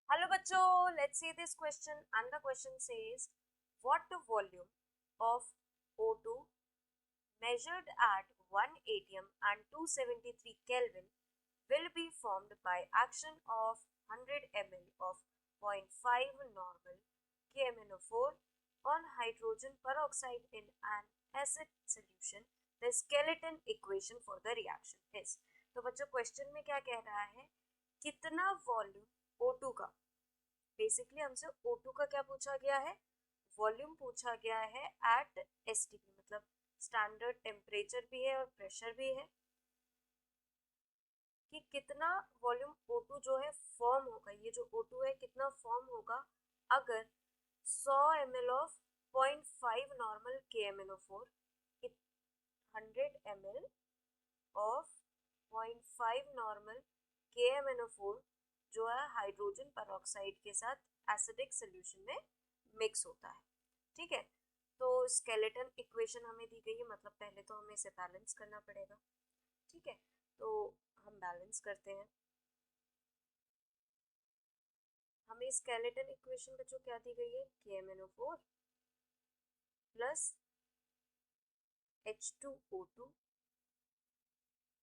Hello bachcho, let's see this question and the question says what the volume of O2 measured at 1 atm and 273 Kelvin will be formed by action of 100 ml of zero point 0.5 normal KMnO4 on hydrogen peroxide in an acid solution. The skeleton equation for the reaction is। तो बच्चों question में क्या कह रहा है, कितना volume O2 का, basically हमसे O2 का क्या पूछा गया है, वॉल्यूम पूछा गया है एट एसटीपी, मतलब स्टैंडर्ड टेम्परेचर भी है और प्रेशर भी है, कि कितना वॉल्यूम O2 जो है फॉर्म होगा, ये जो O2 है कितना फॉर्म होगा अगर 100 ml of 0.5 normal KMnO4 100 ml of 0.5 normal KMnO4 जो है हाइड्रोजन पेरोक्साइड के साथ एसिडिक सॉल्यूशन में मिक्स होता है। ठीक है, तो स्केलेटन इक्वेशन हमें दी गई है, मतलब पहले तो हमें इसे बैलेंस करना पड़ेगा। ठीक है, तो हम बैलेंस करते हैं। हमें स्केलेटन इक्वेशन बच्चों क्या दी गई है, KMnO4 plus H2O2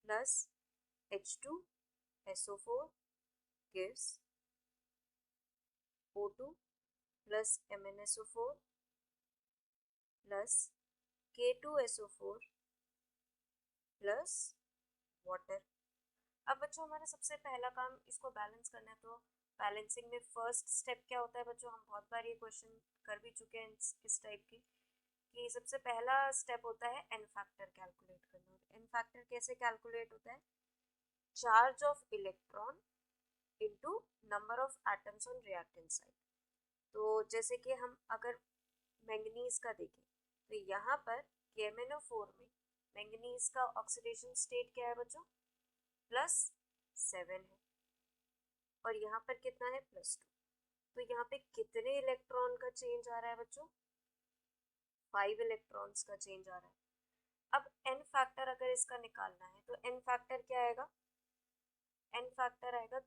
plus H2SO4 gives O2 plus MnSO4 plus K2SO4 plus water. अब बच्चों हमारा सबसे पहला काम इसको बैलेंस करना है, तो बैलेंसिंग में फर्स्ट स्टेप क्या होता है बच्चों, हम बहुत बार ये क्वेश्चन कर भी चुके हैं इस टाइप की, कि सबसे पहला स्टेप होता है एन फैक्टर कैलकुलेट करना। एन फैक्टर कैसे कैलकुलेट होता है, charge of electron into number of atoms on reactant side. तो जैसे कि हम अगर मैंगनीज का देखें तो यहाँ पर KMnO4 में मैंगनीज का ऑक्सीडेशन स्टेट क्या है बच्चों, +7 है, और यहाँ पर कितना है, +2। तो यहाँ पे कितने इलेक्ट्रॉन का चेंज आ रहा है बच्चों, 5 इलेक्ट्रॉन्स का चेंज आ रहा है। अब एन फैक्टर अगर इसका निकालना है तो एन फैक्टर क्या आएगा, एन फैक्टर आएगा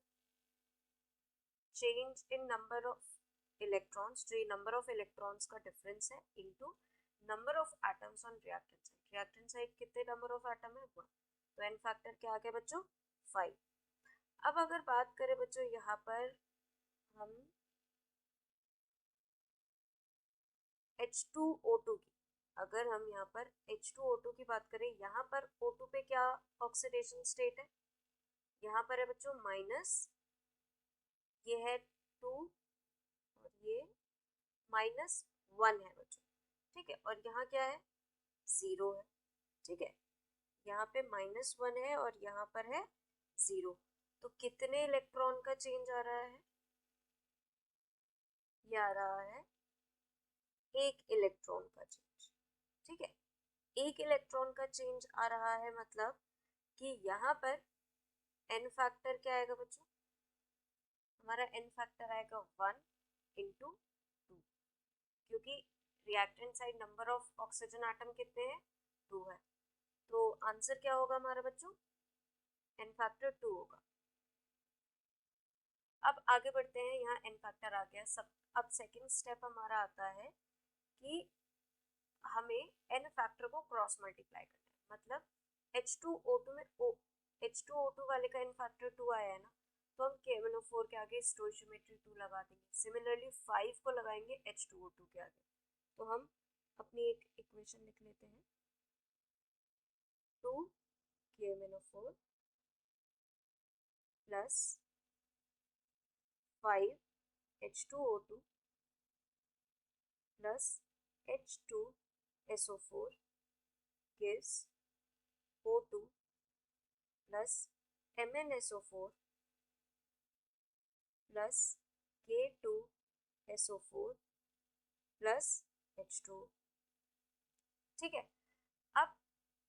change in number of electrons, जो ये नंबर ऑफ इलेक्ट्रॉन्स का डिफरेंस है, into number of atoms on reactant side. Reactant side कितने नंबर ऑफ एटम है, 1। तो एन फैक्टर क्या आ गया बच्चों, 5। अब अगर बात करें बच्चों यहाँ पर हम H2O2 की, अगर हम यहाँ पर H2O2 की बात करें, यहाँ पर O2 पे क्या ऑक्सीडेशन स्टेट है, यहाँ पर है बच्चों माइनस, ये है 2 और ये -1 है बच्चों। ठीक है, और यहाँ क्या है, 0 है। ठीक है, यहाँ पे -1 है और यहाँ पर है 0। तो कितने इलेक्ट्रॉन का चेंज आ रहा है, ये आ रहा है 1 इलेक्ट्रॉन का चेंज। ठीक है, 1 इलेक्ट्रॉन का चेंज आ रहा है, मतलब कि यहाँ पर एन फैक्टर क्या आएगा बच्चों, हमारा एन फैक्टर आएगा 1 इंटू 2, क्योंकि reactant side number of oxygen atom कितने हैं, 2 है। तो आंसर क्या होगा हमारा बच्चों, एन फैक्टर 2 होगा। अब आगे बढ़ते हैं, यहाँ एन फैक्टर आ गया सब। अब सेकंड स्टेप हमारा आता है कि हमें एन फैक्टर को क्रॉस मल्टीप्लाई करना है, मतलब H2O2 में H2O2 वाले का एन फैक्टर 2 आया है ना, तो हम KMnO4 के आगे स्टोइचियोमेट्री 2 लगा देंगे। सिमिलरली 5 को लगाएंगे H2O2 के आगे। तो हम अपनी एक इक्वेशन लिख लेते हैं, 2 KMnO4 plus 5 H2O2 plus H2SO4 gives O2 plus MnSO4 plus K2SO4 plus H2O। ठीक है, अब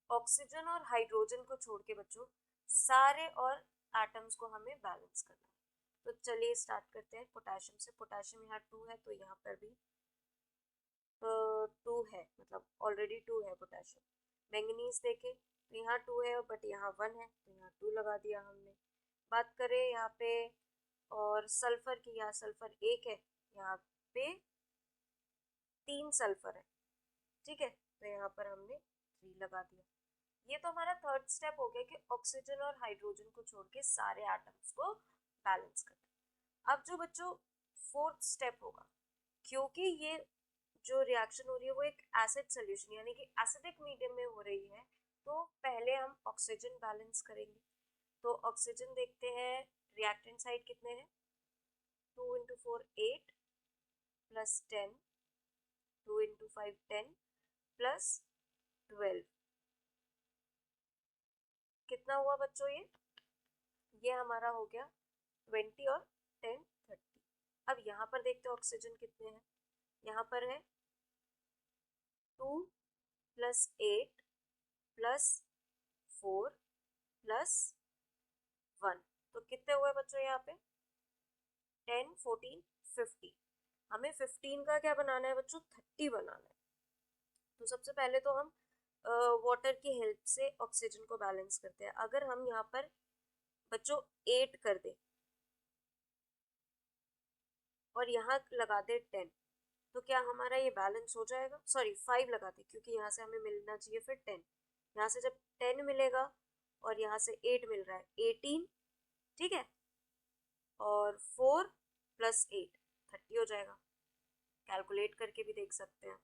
ऑक्सीजन और हाइड्रोजन को छोड़ के बच्चों सारे और एटम्स को हमें बैलेंस करना है। तो चलिए स्टार्ट करते हैं पोटेशियम से। पोटेशियम यहाँ 2 है, तो यहाँ पर भी 2 है, मतलब ऑलरेडी 2 है पोटेशियम। मैंगनीज देखें तो यहाँ 2 है, बट यहाँ 1 है, तो यहाँ 2 लगा दिया हमने। बात करें यहाँ पे और सल्फर की, यहाँ सल्फर एक है, यहाँ पे 3 सल्फर है, ठीक है, तो यहाँ पर हमने 3 लगा दिया। ये तो हमारा थर्ड स्टेप हो गया कि ऑक्सीजन और हाइड्रोजन को छोड़ के सारे एटम्स को बैलेंस करना। अब जो बच्चों फोर्थ स्टेप होगा, क्योंकि ये जो रिएक्शन हो रही है वो एक एसिड सोल्यूशन यानी कि एसिडिक मीडियम में हो रही है, तो पहले हम ऑक्सीजन बैलेंस करेंगे। तो ऑक्सीजन देखते हैं रिएक्टेंट साइड कितने हैं, 2 इंटू 4 8 प्लस 10, 2 इंटू 5 10 प्लस 12, कितना हुआ बच्चों ये हमारा हो गया 20 और 10 30। अब यहाँ पर देखते हैं ऑक्सीजन कितने हैं, यहाँ पर है 2 प्लस 8 प्लस 4 प्लस 1, तो कितने हुए बच्चों यहाँ पे 10 14 50। हमें 15 का क्या बनाना है बच्चों, 30 बनाना है। तो सबसे पहले तो हम वाटर की हेल्प से ऑक्सीजन को बैलेंस करते हैं। अगर हम यहाँ पर बच्चों 8 कर दे और यहाँ लगा दे 10, तो क्या हमारा ये बैलेंस हो जाएगा, सॉरी 5 लगाते क्योंकि यहाँ से हमें मिलना चाहिए फिर 10, यहाँ से जब 10 मिलेगा और यहाँ से 8 मिल रहा है 18, ठीक है, और 4 प्लस 8 30 हो जाएगा। कैलकुलेट करके भी देख सकते हैं।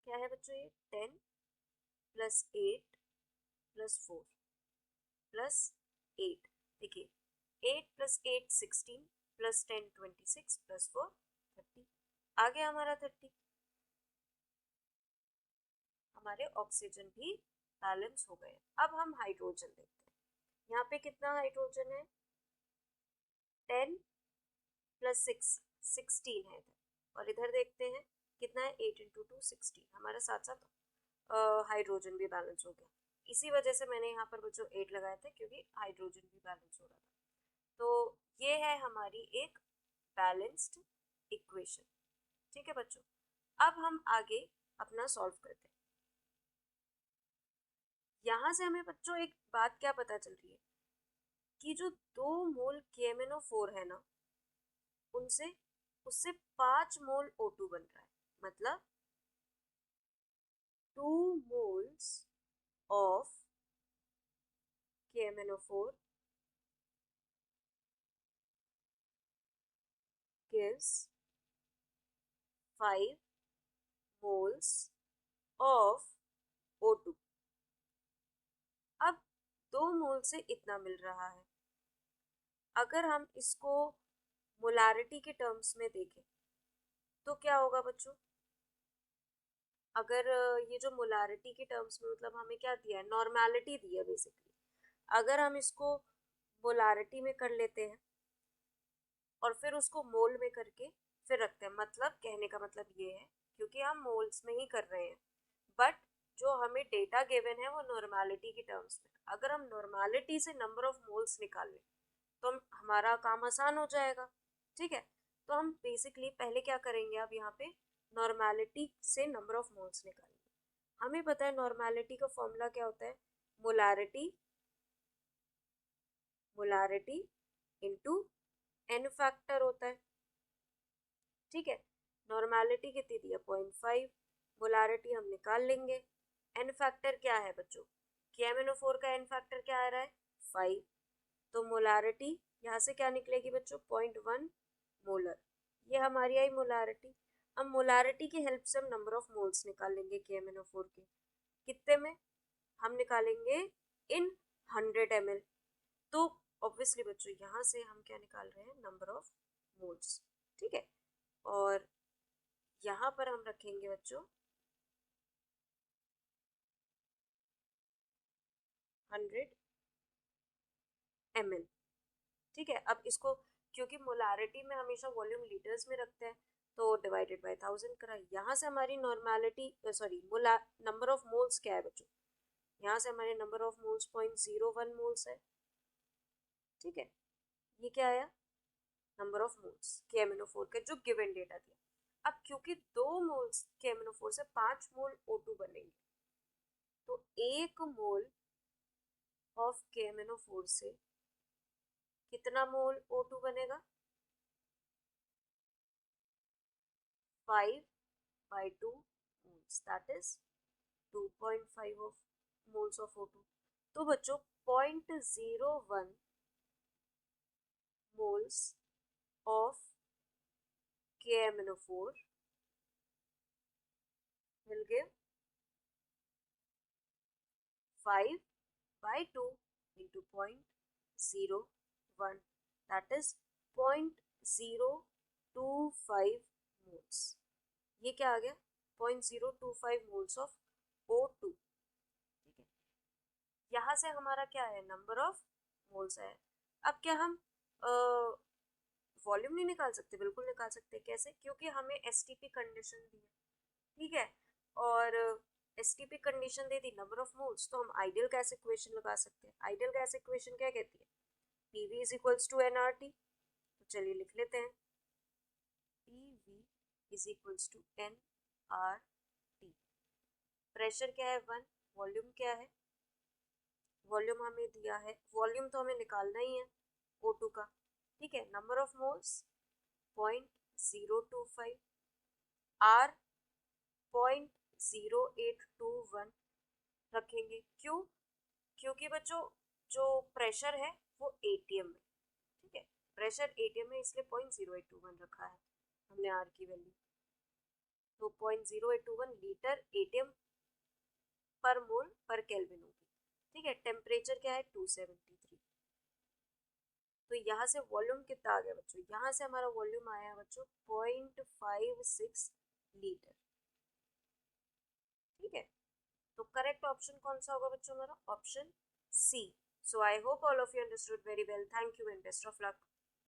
क्या है बच्चों ये 10 प्लस 8 प्लस 4 प्लस 8, देखिए 8 प्लस 8 16 प्लस 10 26 प्लस 4 30, आ गया हमारा 30। हमारे ऑक्सीजन भी बैलेंस हो गए। अब हम हाइड्रोजन देखते हैं, यहाँ पे कितना हाइड्रोजन है 10 प्लस 6 16 है इधर, और इधर देखते हैं कितना है 8 इंटू 2 16, हमारा साथ साथ हाइड्रोजन भी बैलेंस हो गया। इसी वजह से मैंने यहाँ पर बच्चों 8 लगाया था क्योंकि हाइड्रोजन भी बैलेंस हो रहा था। तो ये है हमारी एक बैलेंस्ड इक्वेशन, ठीक है बच्चों। अब हम आगे अपना सॉल्व करते हैं। यहाँ से हमें बच्चों एक बात क्या पता चल रही है कि जो 2 मोल KMnO4 है ना, उनसे उससे 5 मोल O2 बन रहा है, मतलब 2 moles of KMnO4 gives 5 moles of O2। अब 2 मोल से इतना मिल रहा है, अगर हम इसको मोलारिटी के टर्म्स में देखें तो क्या होगा बच्चों, अगर ये जो मोलारिटी के टर्म्स में मतलब हमें क्या दिया है, नॉर्मेलिटी दी है बेसिकली, अगर हम इसको मोलारिटी में कर लेते हैं और फिर उसको मोल में करके फिर रखते हैं, मतलब कहने का मतलब ये है क्योंकि हम मोल्स में ही कर रहे हैं, बट जो हमें डेटा गिवन है वो नॉर्मेलिटी के टर्म्स में, अगर हम नॉर्मेलिटी से नंबर ऑफ मोल्स निकाल लें तो हमारा काम आसान हो जाएगा, ठीक है। तो हम बेसिकली पहले क्या करेंगे, अब यहाँ पे नॉर्मेलिटी से नंबर ऑफ मोल्स निकालेंगे। हमें पता है नॉर्मेलिटी का फॉर्मूला क्या होता है, molarity molarity into n factor होता है, ठीक है। नॉर्मेलिटी कितनी दी है 0.5, मोलारिटी हम निकाल लेंगे, n फैक्टर क्या है बच्चों, KMnO4 का n फैक्टर क्या आ रहा है 5, तो मोलारिटी यहाँ से क्या निकलेगी बच्चों 0.1 मोलर, ये हमारी आई मोलारिटी। अब मोलारिटी की हेल्प से हम नंबर ऑफ मोल्स निकाल लेंगे KMnO4 के, कितने में, हम निकालेंगे इन 100 ml। तो ऑब्वियसली बच्चों यहाँ से हम क्या निकाल रहे हैं, नंबर ऑफ मोल्स, ठीक है। और यहाँ पर हम रखेंगे बच्चों 100 ml, ठीक है। अब इसको क्योंकि मोलारिटी में हमेशा वॉल्यूम लीटर्स में रखते हैं तो डिवाइडेड बाय 1000 करा, यहाँ से हमारी नॉर्मेलिटी सॉरी मोला नंबर ऑफ मोल्स क्या है बच्चों, यहाँ से हमारे नंबर ऑफ मोल्स 0.01 मोल्स है, ठीक है। ये क्या आया, नंबर ऑफ मोल्स KMnO4 के जो गिवन डेटा दिया। अब क्योंकि 2 मोल्स KMnO4 से 5 मोल O2 बनेंगे, तो 1 मोल ऑफ KMnO4 से कितना मोल O2 बनेगा? 5/2 moles, that is 2.5 of moles of O2. तो बच्चों 0.01 moles of KMnO4 will give 5/2 into 0.01, that is 0.025 moles. ये क्या आ गया? 0.025 moles of O2. ठीक है, यहाँ से हमारा क्या है? नंबर ऑफ मोल्स है. अब क्या हम वॉल्यूम नहीं निकाल सकते? बिल्कुल निकाल सकते. कैसे? क्योंकि हमें एसटीपी कंडीशन दी है. ठीक है, और STP condition they the number of moles, तो हम आइडियल गैस इक्वेशन लगा सकते हैं. आइडियल गैस इक्वेशन क्या कहती है? PV is equals to nRT. तो चलिए लिख लेते हैं. PV is equals to nRT. Pressure क्या है? 1. वॉल्यूम क्या है? वॉल्यूम हमें दिया है, वॉल्यूम तो हमें निकालना ही है O2 का. ठीक है, नंबर ऑफ मोल्स 0.025, R 0.0821 रखेंगे. क्यों? क्योंकि बच्चों जो प्रेशर है वो ATM में. ठीक है, प्रेशर ATM में, इसलिए 0.0821 रखा है हमने R की वैल्यू. तो 0.0821 लीटर ATM पर मोल पर केल्विन होगी. ठीक है, टेम्परेचर क्या है? 273. तो यहाँ से वॉल्यूम कितना आ गया बच्चों? यहाँ से हमारा वॉल्यूम आया बच्चों 0.56 लीटर. ठीक है, तो करेक्ट ऑप्शन कौन सा होगा बच्चों? हमारा option C. So I hope all of you understood very well. Thank you and best of luck.